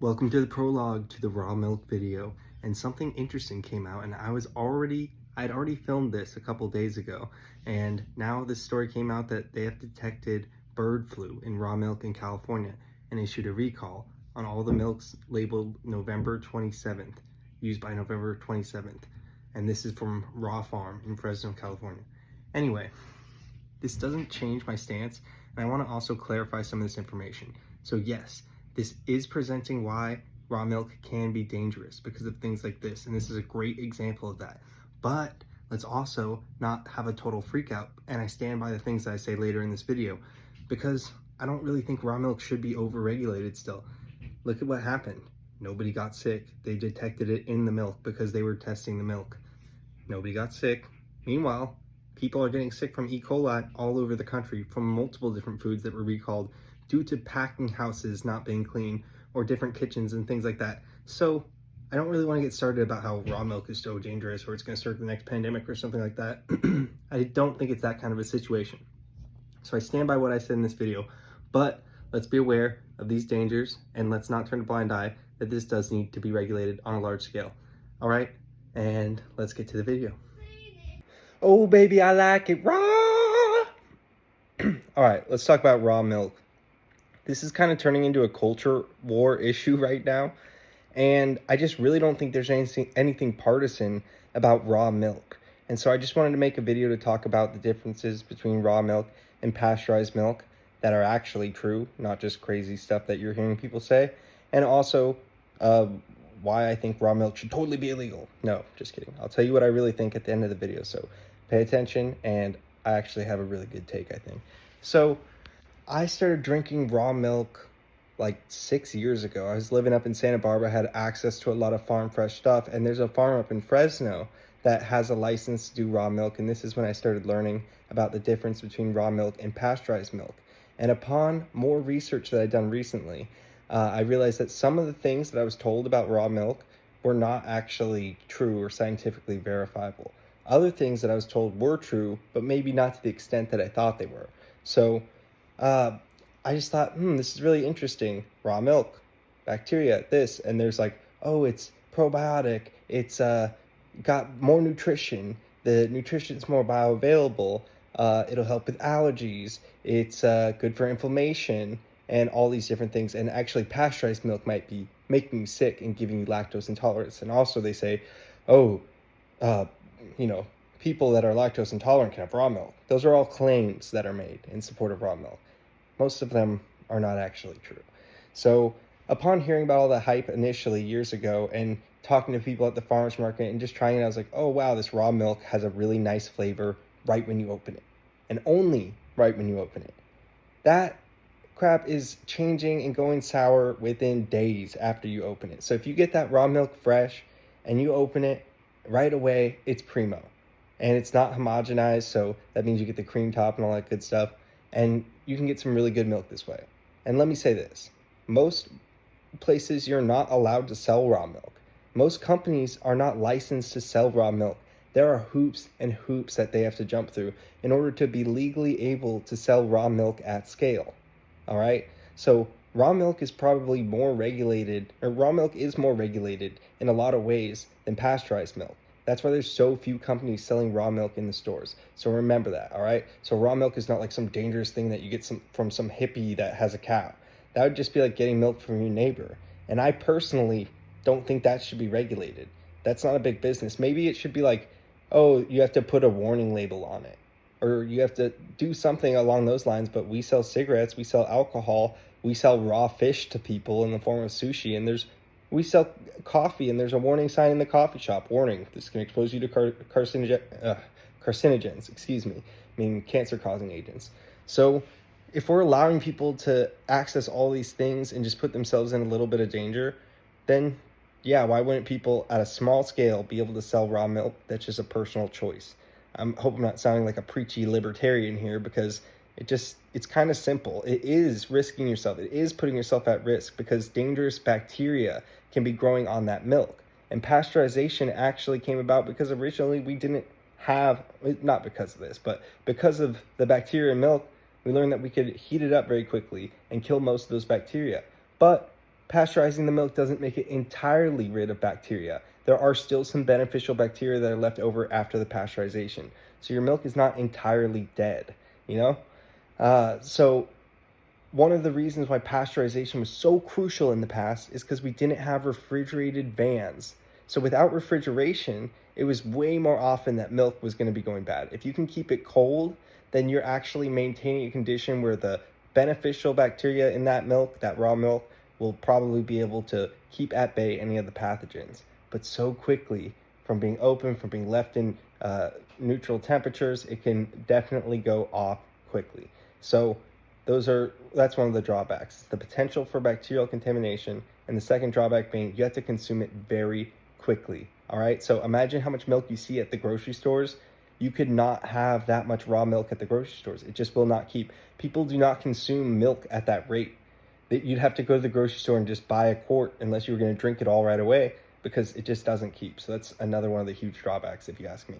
Welcome to the prologue to the raw milk video, and something interesting came out, and I'd already filmed this a couple days ago, and now this story came out that they have detected bird flu in raw milk in California and issued a recall on all the milks labeled November 27th, used by November 27th, and this is from Raw Farm in Fresno, California. Anyway, this doesn't change my stance, and I want to also clarify some of this information. So yes, this is presenting why raw milk can be dangerous because of things like this, and this is a great example of that. But let's also not have a total freak out, and I stand by the things that I say later in this video, because I don't really think raw milk should be over-regulated still. Look at what happened. Nobody got sick. They detected it in the milk because they were testing the milk. Nobody got sick. Meanwhile, people are getting sick from E. coli all over the country from multiple different foods that were recalled due to packing houses not being clean or different kitchens and things like that. So I don't really want to get started about how raw milk is so dangerous or it's going to start the next pandemic or something like that. I don't think it's that kind of a situation. So I stand by what I said in this video, but let's be aware of these dangers and let's not turn a blind eye that this does need to be regulated on a large scale. All right, and let's get to the video. Oh baby, I like it raw. All right, let's talk about raw milk. This is kind of turning into a culture war issue right now, and I just really don't think there's anything partisan about raw milk. And so I just wanted to make a video to talk about the differences between raw milk and pasteurized milk that are actually true, not just crazy stuff that you're hearing people say, and also why I think raw milk should totally be illegal. No, just kidding. I'll tell you what I really think at the end of the video, so pay attention, and I actually have a really good take, I think. So I started drinking raw milk like 6 years ago. I was living up in Santa Barbara, had access to a lot of farm fresh stuff, and there's a farm up in Fresno that has a license to do raw milk, and this is when I started learning about the difference between raw milk and pasteurized milk. And upon more research that I'd done recently, I realized that some of the things that I was told about raw milk were not actually true or scientifically verifiable. Other things that I was told were true, but maybe not to the extent that I thought they were. So I just thought, this is really interesting. Raw milk, bacteria, this, and there's like, oh, it's probiotic. It's got more nutrition. The nutrition's more bioavailable. It'll help with allergies. It's good for inflammation and all these different things. And actually, pasteurized milk might be making you sick and giving you lactose intolerance. And also, they say, oh, people that are lactose intolerant can have raw milk. Those are all claims that are made in support of raw milk. Most of them are not actually true. So upon hearing about all the hype initially years ago and talking to people at the farmer's market and just trying it, I was like, oh wow, this raw milk has a really nice flavor right when you open it. And only right when you open it. That crap is changing and going sour within days after you open it. So if you get that raw milk fresh and you open it right away, it's primo. And it's not homogenized, so that means you get the cream top and all that good stuff. And you can get some really good milk this way. And let me say this, most places you're not allowed to sell raw milk. Most companies are not licensed to sell raw milk. There are hoops and hoops that they have to jump through in order to be legally able to sell raw milk at scale. All right? So raw milk is probably more regulated, or raw milk is more regulated in a lot of ways than pasteurized milk. That's why there's so few companies selling raw milk in the stores. So remember that, all right? So raw milk is not like some dangerous thing that you get from some hippie that has a cow. That would just be like getting milk from your neighbor. And I personally don't think that should be regulated. That's not a big business. Maybe it should be like, oh, you have to put a warning label on it. Or you have to do something along those lines, but we sell cigarettes, we sell alcohol, we sell raw fish to people in the form of sushi, and we sell coffee, and there's a warning sign in the coffee shop. Warning, this can expose you to carcinogens, cancer-causing agents. So if we're allowing people to access all these things and just put themselves in a little bit of danger, then yeah, why wouldn't people at a small scale be able to sell raw milk? That's just a personal choice. I hope I'm not sounding like a preachy libertarian here, because it's kind of simple. It is risking yourself. It is putting yourself at risk because dangerous bacteria can be growing on that milk. And pasteurization actually came about because originally we didn't have, not because of this, but because of the bacteria in milk, we learned that we could heat it up very quickly and kill most of those bacteria. But Pasteurizing the milk doesn't make it entirely rid of bacteria. There are still some beneficial bacteria that are left over after the pasteurization. So your milk is not entirely dead, you know? So one of the reasons why pasteurization was so crucial in the past is because we didn't have refrigerated vans. So without refrigeration, it was way more often that milk was going to be going bad. If you can keep it cold, then you're actually maintaining a condition where the beneficial bacteria in that milk, that raw milk, will probably be able to keep at bay any of the pathogens. But so quickly, from being open, from being left in neutral temperatures, it can definitely go off quickly. So that's one of the drawbacks, the potential for bacterial contamination, and the second drawback being you have to consume it very quickly. All right, so imagine how much milk you see at the grocery stores. You could not have that much raw milk at the grocery stores. It just will not keep. People do not consume milk at that rate. You'd have to go to the grocery store and just buy a quart unless you were going to drink it all right away, because it just doesn't keep. So that's another one of the huge drawbacks, if you ask me.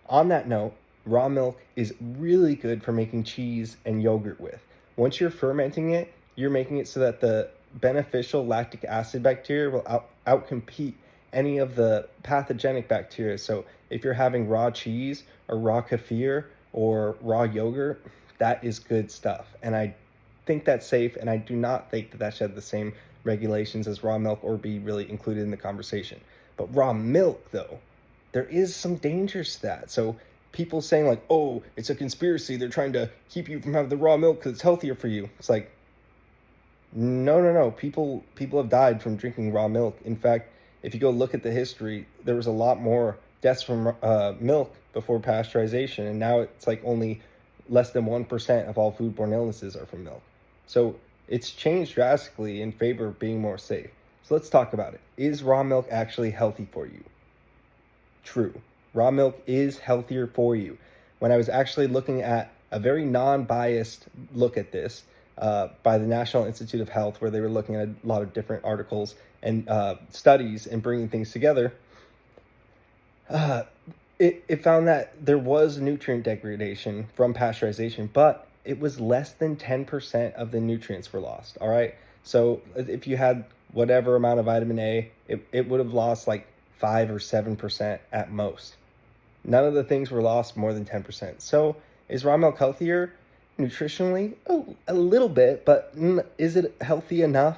On that note, raw milk is really good for making cheese and yogurt with. Once you're fermenting it, you're making it so that the beneficial lactic acid bacteria will outcompete any of the pathogenic bacteria. So if you're having raw cheese or raw kefir or raw yogurt, that is good stuff. And I think that's safe, and I do not think that should have the same regulations as raw milk or be really included in the conversation. But raw milk, though, there is some dangers to that. So people saying like, oh, it's a conspiracy, they're trying to keep you from having the raw milk because it's healthier for you. It's like, no. People have died from drinking raw milk. In fact, if you go look at the history, there was a lot more deaths from milk before pasteurization, and now it's like only less than 1% of all foodborne illnesses are from milk. So it's changed drastically in favor of being more safe. So let's talk about it. Is raw milk actually healthy for you? True. Raw milk is healthier for you. When I was actually looking at a very non-biased look at this by the National Institute of Health, where they were looking at a lot of different articles and studies and bringing things together, it found that there was nutrient degradation from pasteurization, but it was less than 10% of the nutrients were lost, all right? So if you had whatever amount of vitamin A, it would have lost like 5 or 7% at most. None of the things were lost more than 10%. So is raw milk healthier nutritionally? Oh, a little bit, but is it healthy enough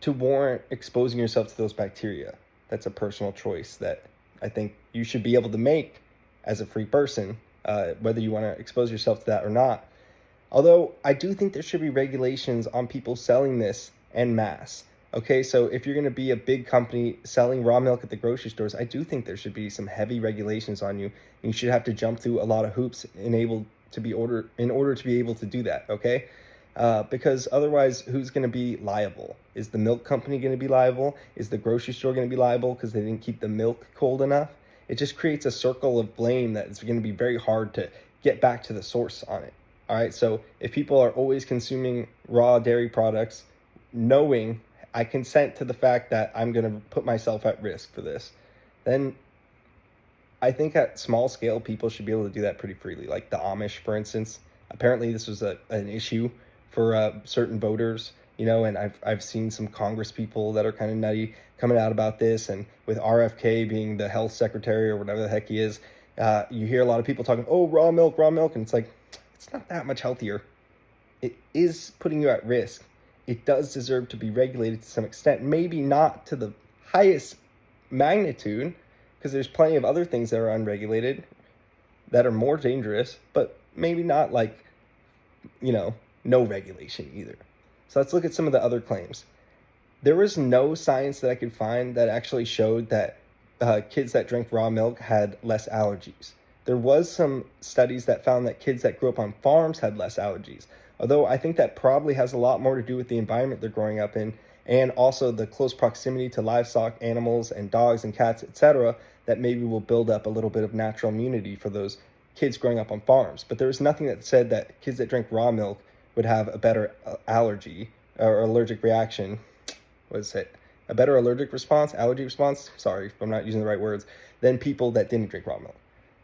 to warrant exposing yourself to those bacteria? That's a personal choice that I think you should be able to make as a free person, whether you want to expose yourself to that or not. Although I do think there should be regulations on people selling this en masse. Okay, so if you're going to be a big company selling raw milk at the grocery stores, I do think there should be some heavy regulations on you. And you should have to jump through a lot of hoops in order to be able to do that, okay? Because otherwise, who's going to be liable? Is the milk company going to be liable? Is the grocery store going to be liable because they didn't keep the milk cold enough? It just creates a circle of blame that is going to be very hard to get back to the source on it. All right, so if people are always consuming raw dairy products, knowing I consent to the fact that I'm going to put myself at risk for this, then I think at small scale, people should be able to do that pretty freely. Like the Amish, for instance. Apparently, this was an issue for certain voters, and I've seen some Congress people that are kind of nutty coming out about this. And with RFK being the health secretary or whatever the heck he is, you hear a lot of people talking, oh, raw milk, and it's like, it's not that much healthier. It is putting you at risk. It does deserve to be regulated to some extent, maybe not to the highest magnitude, because there's plenty of other things that are unregulated that are more dangerous, but maybe not like, no regulation either. So let's look at some of the other claims. There was no science that I could find that actually showed that kids that drank raw milk had less allergies. There was some studies that found that kids that grew up on farms had less allergies. Although I think that probably has a lot more to do with the environment they're growing up in, and also the close proximity to livestock, animals, and dogs and cats, etc., that maybe will build up a little bit of natural immunity for those kids growing up on farms. But there was nothing that said that kids that drank raw milk would have a better allergy or allergic reaction. What is it? A better allergy response, sorry if I'm not using the right words, than people that didn't drink raw milk.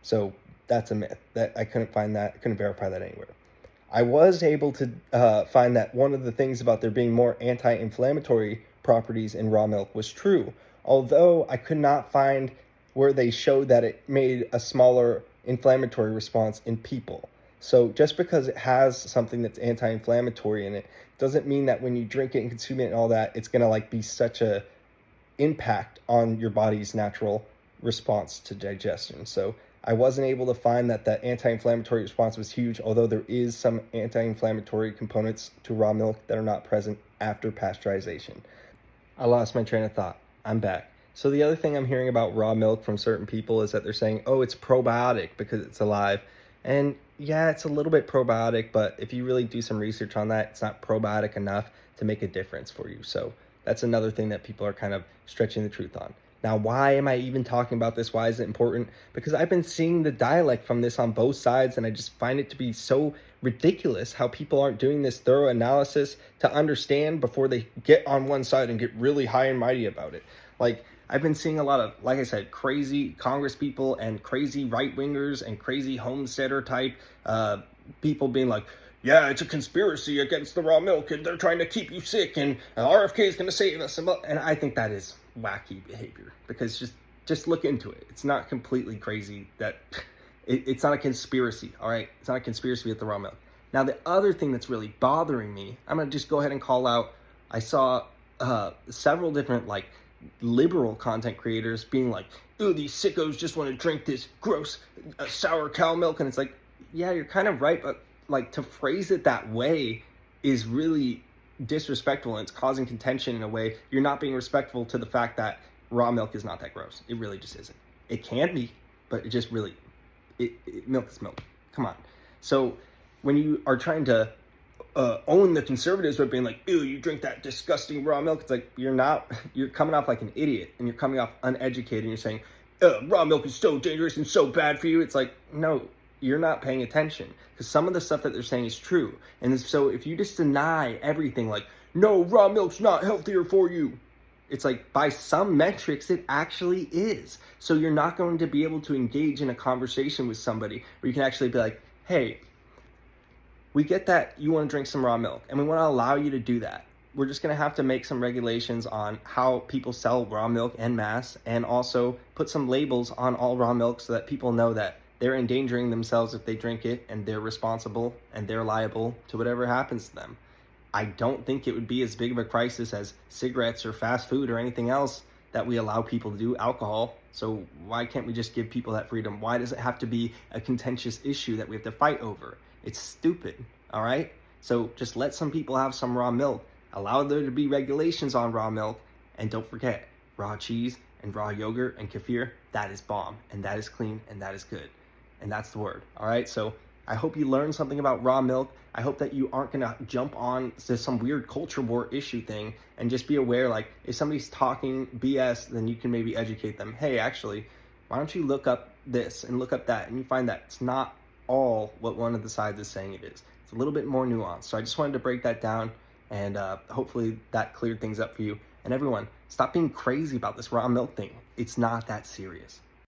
So that's a myth. That I couldn't verify that anywhere. I was able to find that one of the things about there being more anti-inflammatory properties in raw milk was true, although I could not find where they showed that it made a smaller inflammatory response in people. So just because it has something that's anti-inflammatory in it doesn't mean that when you drink it and consume it and all that, it's gonna like be such a impact on your body's natural response to digestion. So I wasn't able to find that the anti-inflammatory response was huge, although there is some anti-inflammatory components to raw milk that are not present after pasteurization. I lost my train of thought. I'm back. So the other thing I'm hearing about raw milk from certain people is that they're saying, oh, it's probiotic because it's alive. And yeah, it's a little bit probiotic, but if you really do some research on that, it's not probiotic enough to make a difference for you. So that's another thing that people are kind of stretching the truth on. Now, why am I even talking about this? Why is it important? Because I've been seeing the dialect from this on both sides, and I just find it to be so ridiculous how people aren't doing this thorough analysis to understand before they get on one side and get really high and mighty about it. Like, I've been seeing a lot of, like I said, crazy Congress people and crazy right-wingers and crazy homesteader type people being like, yeah, it's a conspiracy against the raw milk and they're trying to keep you sick and RFK is going to save us. And I think that is wacky behavior because just look into it. It's not completely crazy that it's not a conspiracy, all right? It's not a conspiracy with the raw milk. Now, the other thing that's really bothering me, I'm going to just go ahead and call out, I saw several different like liberal content creators being like, ooh, these sickos just want to drink this gross sour cow milk. And it's like, yeah, you're kind of right, but like to phrase it that way is really disrespectful and it's causing contention in a way. You're not being respectful to the fact that raw milk is not that gross. It really just isn't. It can be, but it just really, milk is milk. Come on. So when you are trying to own the conservatives by being like, ew, you drink that disgusting raw milk, it's like you're coming off like an idiot and you're coming off uneducated and you're saying, raw milk is so dangerous and so bad for you. It's like, no, you're not paying attention because some of the stuff that they're saying is true. And so if you just deny everything like, no, raw milk's not healthier for you, it's like by some metrics, it actually is. So you're not going to be able to engage in a conversation with somebody where you can actually be like, hey, we get that you want to drink some raw milk and we want to allow you to do that. We're just going to have to make some regulations on how people sell raw milk en masse and also put some labels on all raw milk so that people know that they're endangering themselves if they drink it and they're responsible and they're liable to whatever happens to them. I don't think it would be as big of a crisis as cigarettes or fast food or anything else that we allow people to do, alcohol. So why can't we just give people that freedom? Why does it have to be a contentious issue that we have to fight over? It's stupid, all right? So just let some people have some raw milk. Allow there to be regulations on raw milk. And don't forget, raw cheese and raw yogurt and kefir, that is bomb. And that is clean and that is good. And that's the word, all right? So I hope you learned something about raw milk. I hope that you aren't gonna jump on to some weird culture war issue thing and just be aware, like, if somebody's talking BS, then you can maybe educate them. Hey, actually, why don't you look up this and look up that? And you find that it's not all what one of the sides is saying it is. It's a little bit more nuanced. So I just wanted to break that down and hopefully that cleared things up for you. And everyone, stop being crazy about this raw milk thing. It's not that serious.